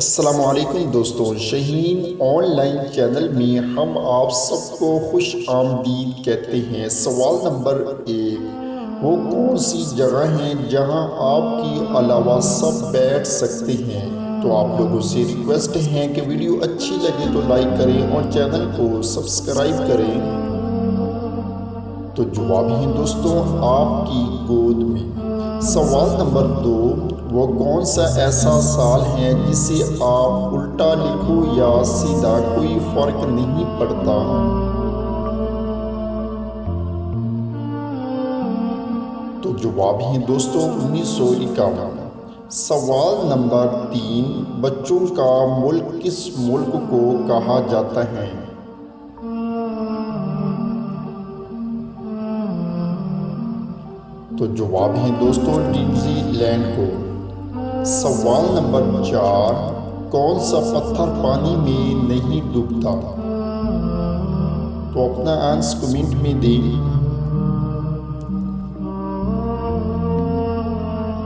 अस्सलामुअलैकुम दोस्तों, Shaheen online channel में हम आप सबको खुश आमदीद कहते हैं। सवाल नंबर 1, वो कौन सी जगह है जहां आपके अलावा सब बैठ सकते हैं? तो आप लोगों से रिक्वेस्ट है कि वीडियो अच्छी लगे तो लाइक करें और चैनल को सब्सक्राइब करें। तो जवाब है दोस्तों आपकी गोद में। सवाल नंबर 2, वो कौन सा ऐसा साल है जिसे आप उल्टा लिखो या सीधा कोई फर्क नहीं पड़ता? तो जवाब है दोस्तों 1951। सवाल नंबर 3, बच्चों का मुल्क किस मुल्क को कहा जाता है? तो जवाब है दोस्तों न्यूजीलैंड को। सवाल नंबर 4, कौन सा पत्थर पानी में नहीं डूबता? तो अपना आंसर कमेंट में दें।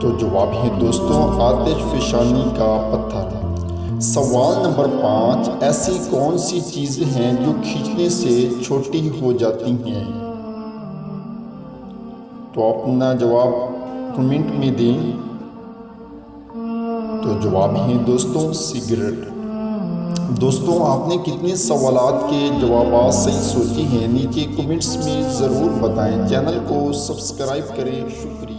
तो जवाब है दोस्तों आतिशफशानी का पत्थर। सवाल नंबर 5, ऐसी कौन सी चीज़ें हैं जो खींचने से छोटी हो जाती हैं? तो अपना जवाब कमेंट में दें। तो जवाब है दोस्तों सिगरेट। दोस्तों आपने कितने सवालात के जवाब सही सोचे हैं नीचे कमेंट्स में ज़रूर बताएं। चैनल को सब्सक्राइब करें। शुक्रिया।